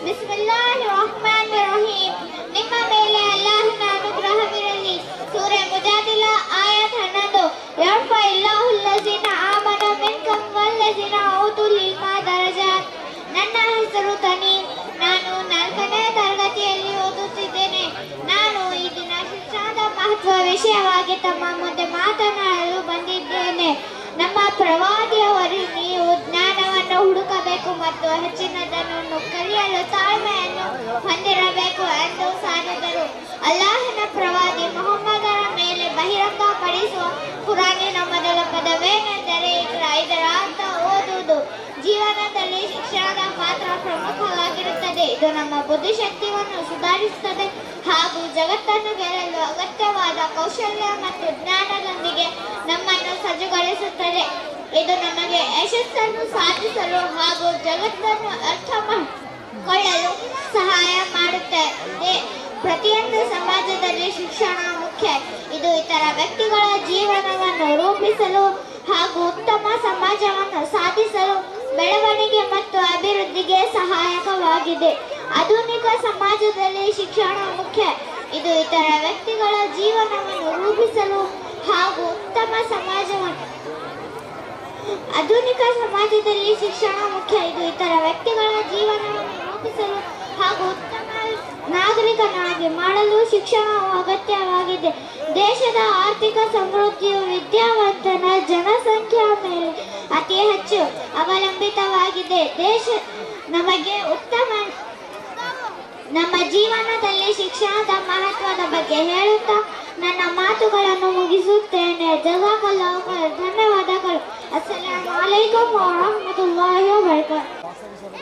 ಬಿಸ್ಮಿಲ್ಲಾಹಿರ್ರಹ್ಮಾನಿರ್ರಹೀಮ್. ನಿಮ್ಮ ಮೇಲೆ ಅಲ್ಲಾಹನ ಅನುಗ್ರಹವಿರಲಿ. ಸೂರೆ ಮುಜಾದಿಲ ಆಯತ್ 11. ಯರ್ಫಇಲ್ಲಾಹುಲ್ಲಜೀನ ಆಮನು ಮಿನ್ಕುಂ ವಲ್ಲಜೀನ ಊತುಲ್ ಇಲ್ಮ ದರಜಾತ್. ನನ್ನ ಹೆಸರು ತನೀಮ್. ನಾನು 4ನೇ ತರಗತಿಯಲ್ಲಿ ಓದುತ್ತಿದ್ದೇನೆ. ನಾನು ಈ ದಿನ ಶಿಕ್ಷಣದ ಮಹತ್ವ ವಿಷಯವಾಗಿ ತಮ್ಮ ಮುಂದೆ ಮಾತನಾಡಲು ಬಂದಿದ್ದೇನೆ. ನಮ್ಮ ಪ್ರವಾದಿಯವರು ನೀವು ಜ್ಞಾನವನ್ನು ಹುಡುಕಬೇಕು ಮತ್ತು ಹೆಚ್ಚಿನದನ್ನು ಕಲಿಯಲು ತಾಳ್ಮೆಯನ್ನು ಹೊಂದಿರಬೇಕು ಎಂದು ಸಾರಿದರು. ಅಲ್ಲಾಹನ ಪ್ರವಾದಿ ಮುಹಮ್ಮದರ ಮೇಲೆ ಬಹಿರಂಗಪಡಿಸುವ ಕುರಾನಿನ ಮೊದಲ ಪದವೇನೆಂದರೆ ಇಕ್ರಾ. ಇದರ ಅರ್ಥ ಓದುವುದು. ಜೀವನದಲ್ಲಿ ಶಿಕ್ಷಣದ ಪಾತ್ರ ಪ್ರಮುಖವಾಗಿರುತ್ತದೆ. ಇದು ನಮ್ಮ ಬುದ್ಧಿಶಕ್ತಿಯನ್ನು ಸುಧಾರಿಸುತ್ತದೆ ಹಾಗೂ ಜಗತ್ತನ್ನು ಗೆಲ್ಲಲು ಅಗತ್ಯವಾದ ಕೌಶಲ್ಯ ಮತ್ತು ಜ್ಞಾನದೊಂದಿಗೆ ನಮ್ಮನ್ನು ಸಜ್ಜುಗೊಳಿಸುತ್ತದೆ. ಇದು ನಮಗೆ ಯಶಸ್ಸನ್ನು ಸಾಧಿಸಲು ಹಾಗೂ ಜಗತ್ತನ್ನು ಅರ್ಥಮಾಡಿಕೊಳ್ಳಲು ಸಹಾಯ ಮಾಡುತ್ತದೆ. ಪ್ರತಿಯೊಂದು ಸಮಾಜದಲ್ಲಿ ಶಿಕ್ಷಣ ಮುಖ್ಯ. ಇದು ಇತರ ವ್ಯಕ್ತಿಗಳ ಜೀವನವನ್ನು ರೂಪಿಸಲು ಹಾಗೂ ಉತ್ತಮ ಸಮಾಜವನ್ನು ಸಾಧಿಸಲು, ಬೆಳವಣಿಗೆ ಮತ್ತು ಅಭಿವೃದ್ಧಿಗೆ ಸಹಾಯಕವಾಗಿದೆ. ಆಧುನಿಕ ಸಮಾಜದಲ್ಲಿ ಶಿಕ್ಷಣ ಮುಖ್ಯ. ಇದು ಇತರ ವ್ಯಕ್ತಿಗಳ ಜೀವನವನ್ನು ರೂಪಿಸಲು ಹಾಗೂ ಉತ್ತಮ ಸಮಾಜವನ್ನು ಆಧುನಿಕ ಸಮಾಜದಲ್ಲಿ ಶಿಕ್ಷಣ ಮುಖ್ಯ. ಇದು ಇತರ ವ್ಯಕ್ತಿಗಳ ಜೀವನವನ್ನು ರೂಪಿಸಲು ಹಾಗೂ ಉತ್ತಮ ನಾಗರಿಕನಾಗಿ ಮಾಡಲು ಶಿಕ್ಷಣವು ಅಗತ್ಯವಾಗಿದೆ. ದೇಶದ ಆರ್ಥಿಕ ಸಮೃದ್ಧಿಯು ವಿದ್ಯಾವಂತನ ಜನಸಂಖ್ಯೆಯ ಮೇಲೆ ಅತಿ ಹೆಚ್ಚು ಅವಲಂಬಿತವಾಗಿದೆ. ನಮಗೆ ಉತ್ತಮ ನಮ್ಮ ಜೀವನದಲ್ಲಿ ಶಿಕ್ಷಣದ ಮಹತ್ವದ ಬಗ್ಗೆ ಹೇಳುತ್ತಾ ನನ್ನ ಮಾತುಗಳನ್ನು ಮುಗಿಸುತ್ತೇನೆ. ಜಜಾಕಲ್ಲಾಹು ಖೈರ್. ಧನ್ಯವಾದಗಳು. ಅಸ್ಸಲಾಮು ಅಲೈಕುಂ ವರಹಮತುಲ್ಲಾಹಿ ವಬರಕಾತುಹು.